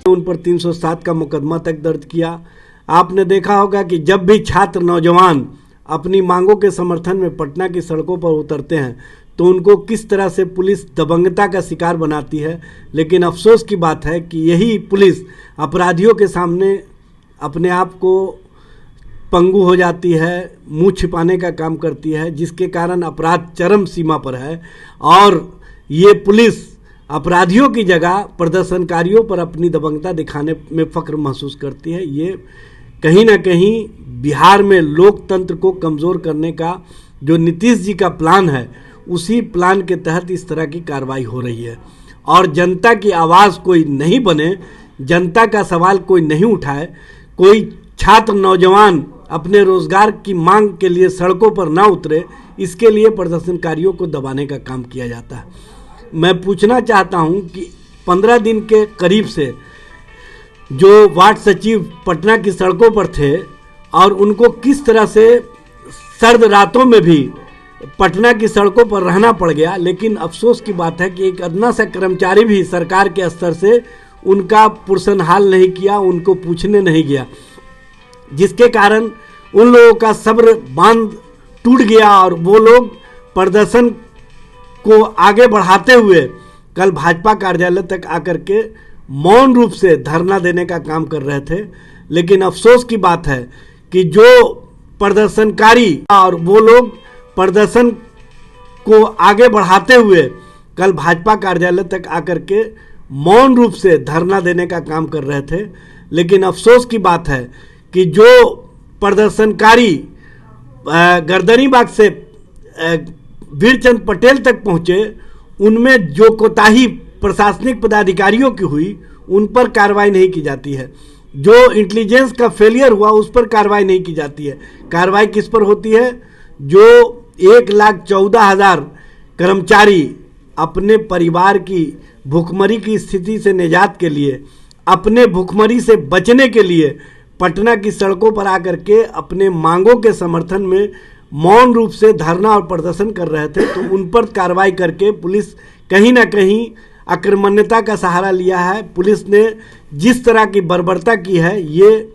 उन पर 307 का मुकदमा तक दर्ज किया। आपने देखा होगा कि जब भी छात्र नौजवान अपनी मांगों के समर्थन में पटना की सड़कों पर उतरते हैं तो उनको किस तरह से पुलिस दबंगता का शिकार बनाती है। लेकिन अफसोस की बात है कि यही पुलिस अपराधियों के सामने अपने आप को पंगु हो जाती है, मुंह छिपाने का काम करती है, जिसके कारण अपराध चरम सीमा पर है। और ये पुलिस अपराधियों की जगह प्रदर्शनकारियों पर अपनी दबंगता दिखाने में फख्र महसूस करती है। ये कहीं ना कहीं बिहार में लोकतंत्र को कमज़ोर करने का जो नीतीश जी का प्लान है, उसी प्लान के तहत इस तरह की कार्रवाई हो रही है। और जनता की आवाज़ कोई नहीं बने, जनता का सवाल कोई नहीं उठाए, कोई छात्र नौजवान अपने रोजगार की मांग के लिए सड़कों पर ना उतरे, इसके लिए प्रदर्शनकारियों को दबाने का काम किया जाता है। मैं पूछना चाहता हूं कि 15 दिन के करीब से जो वार्ड सचिव पटना की सड़कों पर थे और उनको किस तरह से सर्द रातों में भी पटना की सड़कों पर रहना पड़ गया। लेकिन अफसोस की बात है कि एक अदना सा कर्मचारी भी सरकार के स्तर से उनका पुरसनहाल नहीं किया, उनको पूछने नहीं गया, जिसके कारण उन लोगों का सब्र बांध टूट गया और वो लोग प्रदर्शन को आगे बढ़ाते हुए कल भाजपा कार्यालय तक आकर के मौन रूप से धरना देने का काम कर रहे थे। लेकिन अफसोस की बात है कि जो प्रदर्शनकारी और वो लोग प्रदर्शन को आगे बढ़ाते हुए कल भाजपा कार्यालय तक आकर के मौन रूप से धरना देने का काम कर रहे थे। लेकिन अफसोस की बात है कि जो प्रदर्शनकारी गर्दनीबाग से वीरचंद पटेल तक पहुंचे, उनमें जो कोताही प्रशासनिक पदाधिकारियों की हुई, उन पर कार्रवाई नहीं की जाती है। जो इंटेलिजेंस का फेलियर हुआ, उस पर कार्रवाई नहीं की जाती है। कार्रवाई किस पर होती है? जो 1,14,000 कर्मचारी अपने परिवार की भुखमरी की स्थिति से निजात के लिए, अपने भुखमरी से बचने के लिए पटना की सड़कों पर आकर के अपने मांगों के समर्थन में मौन रूप से धरना और प्रदर्शन कर रहे थे, तो उन पर कार्रवाई करके पुलिस कहीं ना कहीं आक्रमण्यता का सहारा लिया है। पुलिस ने जिस तरह की बर्बरता की है, ये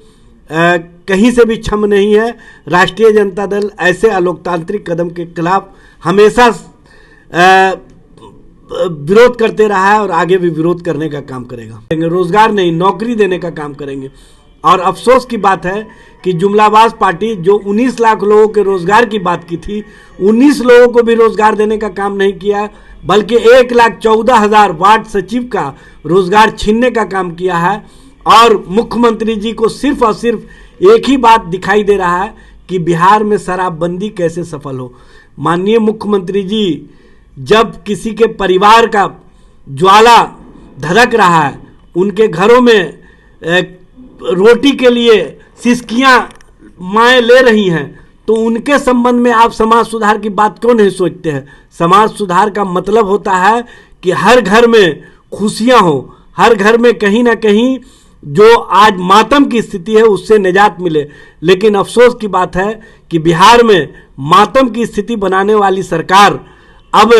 कहीं से भी क्षम नहीं है। राष्ट्रीय जनता दल ऐसे अलोकतांत्रिक कदम के खिलाफ हमेशा विरोध करते रहा है और आगे भी विरोध करने का काम करेगा। रोजगार नहीं, नौकरी देने का काम करेंगे। और अफसोस की बात है कि जुमलाबाज पार्टी जो 19 लाख लोगों के रोजगार की बात की थी, 19 लोगों को भी रोजगार देने का काम नहीं किया, बल्कि 1,14,000 वार्ड सचिव का रोजगार छीनने का काम किया है। और मुख्यमंत्री जी को सिर्फ और सिर्फ एक ही बात दिखाई दे रहा है कि बिहार में शराबबंदी कैसे सफल हो। माननीय मुख्यमंत्री जी, जब किसी के परिवार का ज्वाला धधक रहा है, उनके घरों में रोटी के लिए सिसकियां माएँ ले रही हैं, तो उनके संबंध में आप समाज सुधार की बात क्यों नहीं सोचते हैं? समाज सुधार का मतलब होता है कि हर घर में खुशियां हो, हर घर में कहीं ना कहीं जो आज मातम की स्थिति है उससे निजात मिले। लेकिन अफसोस की बात है कि बिहार में मातम की स्थिति बनाने वाली सरकार अब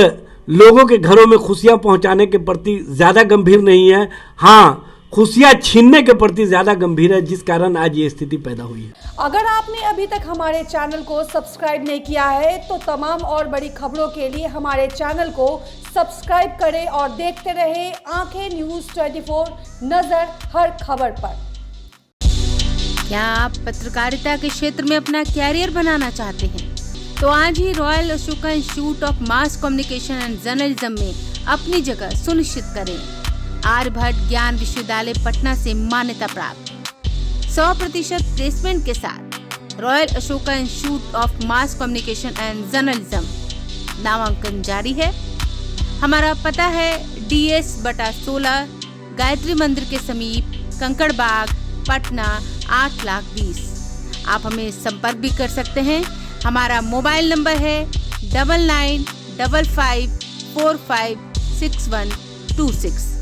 लोगों के घरों में खुशियां पहुंचाने के प्रति ज़्यादा गंभीर नहीं है, हाँ खुशियां छीनने के प्रति ज्यादा गंभीर है, जिस कारण आज ये स्थिति पैदा हुई है। अगर आपने अभी तक हमारे चैनल को सब्सक्राइब नहीं किया है तो तमाम और बड़ी खबरों के लिए हमारे चैनल को सब्सक्राइब करें और देखते रहें आंखें न्यूज़ 24, नजर हर खबर पर। क्या आप पत्रकारिता के क्षेत्र में अपना कैरियर बनाना चाहते हैं? तो आज ही Royal Ashoka Institute of Mass Communication and Journalism में अपनी जगह सुनिश्चित करें। आर्यभट्ट ज्ञान विश्वविद्यालय पटना से मान्यता प्राप्त 100% प्लेसमेंट के साथ royal Ashoka Institute of Mass Communication and journalism नामांकन जारी है। हमारा पता है DS/16 गायत्री मंदिर के समीप कंकड़बाग पटना 8,20,000। आप हमें संपर्क भी कर सकते हैं। हमारा मोबाइल नंबर है 9955456126।